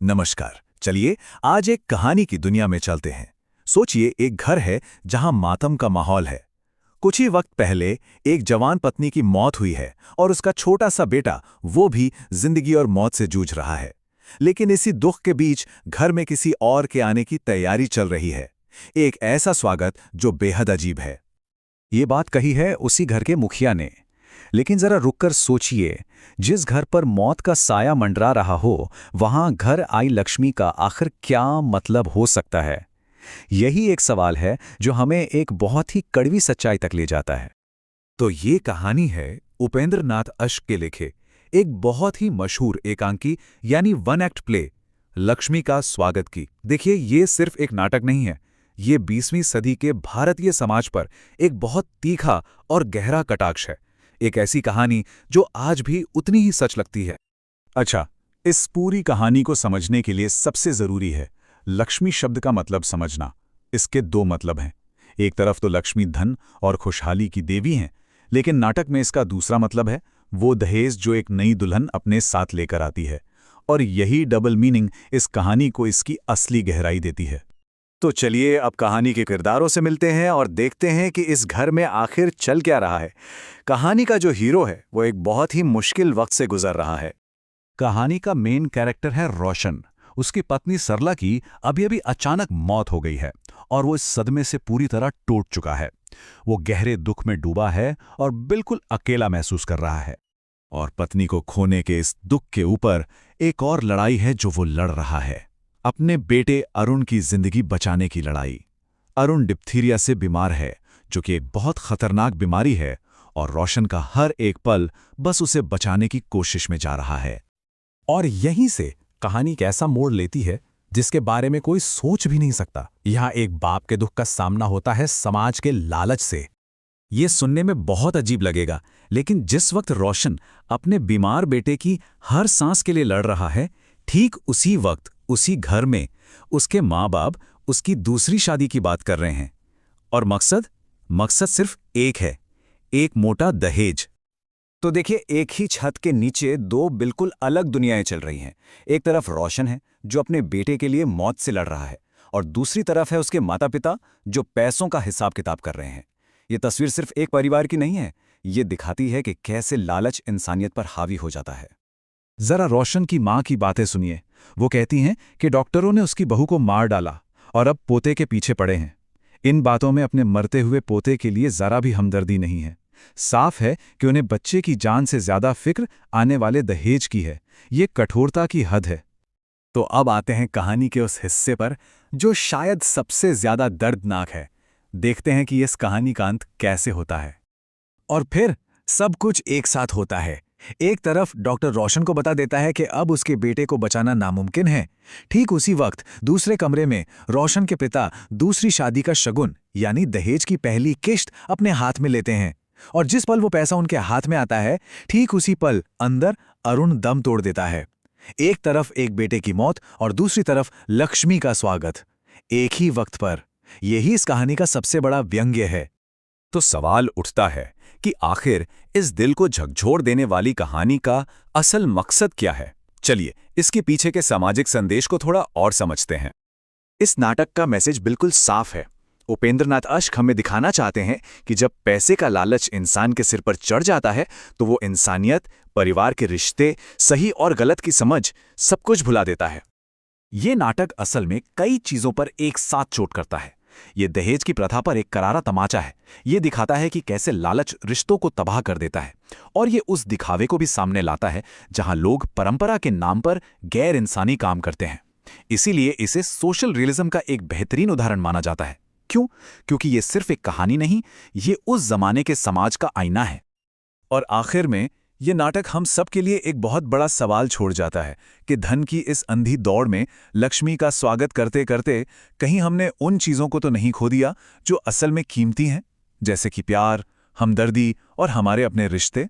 नमस्कार। चलिए आज एक कहानी की दुनिया में चलते हैं। सोचिए एक घर है जहां मातम का माहौल है। कुछ ही वक्त पहले एक जवान पत्नी की मौत हुई है और उसका छोटा सा बेटा वो भी जिंदगी और मौत से जूझ रहा है। लेकिन इसी दुख के बीच घर में किसी और के आने की तैयारी चल रही है। एक ऐसा स्वागत जो बेहद अजीब है। ये बात कही है उसी घर के मुखिया ने। लेकिन जरा रुककर सोचिए, जिस घर पर मौत का साया मंडरा रहा हो, वहां घर आई लक्ष्मी का आखिर क्या मतलब हो सकता है? यही एक सवाल है जो हमें एक बहुत ही कड़वी सच्चाई तक ले जाता है। तो ये कहानी है उपेंद्र नाथ अश्क के लिखे एक बहुत ही मशहूर एकांकी यानी वन एक्ट प्ले लक्ष्मी का स्वागत की। देखिए ये सिर्फ एक नाटक नहीं है, ये 20वीं सदी के भारतीय समाज पर एक बहुत तीखा और गहरा कटाक्ष है। एक ऐसी कहानी जो आज भी उतनी ही सच लगती है। अच्छा, इस पूरी कहानी को समझने के लिए सबसे जरूरी है लक्ष्मी शब्द का मतलब समझना। इसके दो मतलब हैं। एक तरफ तो लक्ष्मी धन और खुशहाली की देवी हैं, लेकिन नाटक में इसका दूसरा मतलब है वो दहेज जो एक नई दुल्हन अपने साथ लेकर आती है। और यही डबल मीनिंग इस कहानी को इसकी असली गहराई देती है। तो चलिए अब कहानी के किरदारों से मिलते हैं और देखते हैं कि इस घर में आखिर चल क्या रहा है। कहानी का जो हीरो है वो एक बहुत ही मुश्किल वक्त से गुजर रहा है। कहानी का मेन कैरेक्टर है रोशन। उसकी पत्नी सरला की अभी अभी अचानक मौत हो गई है और वो इस सदमे से पूरी तरह टूट चुका है। वो गहरे दुख में डूबा है और बिल्कुल अकेला महसूस कर रहा है। और पत्नी को खोने के इस दुख के ऊपर एक और लड़ाई है जो वो लड़ रहा है, अपने बेटे अरुण की जिंदगी बचाने की लड़ाई। अरुण डिप्थीरिया से बीमार है, जो कि एक बहुत खतरनाक बीमारी है, और रोशन का हर एक पल बस उसे बचाने की कोशिश में जा रहा है। और यहीं से कहानी कैसा मोड़ लेती है जिसके बारे में कोई सोच भी नहीं सकता। यहाँ एक बाप के दुख का सामना होता है समाज के लालच से। ये सुनने में बहुत अजीब लगेगा, लेकिन जिस वक्त रोशन अपने बीमार बेटे की हर सांस के लिए लड़ रहा है, ठीक उसी वक्त उसी घर में उसके माँ बाप उसकी दूसरी शादी की बात कर रहे हैं। और मकसद सिर्फ एक है, एक मोटा दहेज। तो देखिए, एक ही छत के नीचे दो बिल्कुल अलग दुनियाएं चल रही हैं। एक तरफ रोशन है जो अपने बेटे के लिए मौत से लड़ रहा है, और दूसरी तरफ है उसके माता पिता जो पैसों का हिसाब किताब कर रहे हैं। ये तस्वीर सिर्फ एक परिवार की नहीं है, ये दिखाती है कि कैसे लालच इंसानियत पर हावी हो जाता है। जरा रोशन की माँ की बातें सुनिए। वो कहती हैं कि डॉक्टरों ने उसकी बहू को मार डाला और अब पोते के पीछे पड़े हैं। इन बातों में अपने मरते हुए पोते के लिए जरा भी हमदर्दी नहीं है। साफ है कि उन्हें बच्चे की जान से ज्यादा फिक्र आने वाले दहेज की है। ये कठोरता की हद है। तो अब आते हैं कहानी के उस हिस्से पर जो शायद सबसे ज्यादा दर्दनाक है। देखते हैं कि इस कहानी का अंत कैसे होता है। और फिर सब कुछ एक साथ होता है। एक तरफ डॉक्टर रोशन को बता देता है कि अब उसके बेटे को बचाना नामुमकिन है। ठीक उसी वक्त दूसरे कमरे में रोशन के पिता दूसरी शादी का शगुन यानी दहेज की पहली किश्त अपने हाथ में लेते हैं। और जिस पल वो पैसा उनके हाथ में आता है, ठीक उसी पल अंदर अरुण दम तोड़ देता है। एक तरफ एक बेटे की मौत और दूसरी तरफ लक्ष्मी का स्वागत, एक ही वक्त पर। यही इस कहानी का सबसे बड़ा व्यंग्य है। तो सवाल उठता है कि आखिर इस दिल को झकझोर देने वाली कहानी का असल मकसद क्या है। चलिए इसके पीछे के सामाजिक संदेश को थोड़ा और समझते हैं। इस नाटक का मैसेज बिल्कुल साफ है। उपेंद्र नाथ अश्क हमें दिखाना चाहते हैं कि जब पैसे का लालच इंसान के सिर पर चढ़ जाता है तो वो इंसानियत, परिवार के रिश्ते, सही और गलत की समझ, सब कुछ भुला देता है। ये नाटक असल में कई चीजों पर एक साथ चोट करता है। ये दहेज की प्रथा पर एक करारा तमाचा है। ये दिखाता है कि कैसे लालच रिश्तों को तबाह कर देता है, और ये उस दिखावे को भी सामने लाता है जहां लोग परंपरा के नाम पर गैर इंसानी काम करते हैं। इसीलिए इसे सोशल रियलिज्म का एक बेहतरीन उदाहरण माना जाता है। क्यों? क्योंकि ये सिर्फ एक कहानी नहीं, ये उस जमाने के समाज का आईना है। और आखिर में ये नाटक हम सब के लिए एक बहुत बड़ा सवाल छोड़ जाता है कि धन की इस अंधी दौड़ में लक्ष्मी का स्वागत करते करते कहीं हमने उन चीज़ों को तो नहीं खो दिया जो असल में कीमती हैं, जैसे कि प्यार, हमदर्दी और हमारे अपने रिश्ते।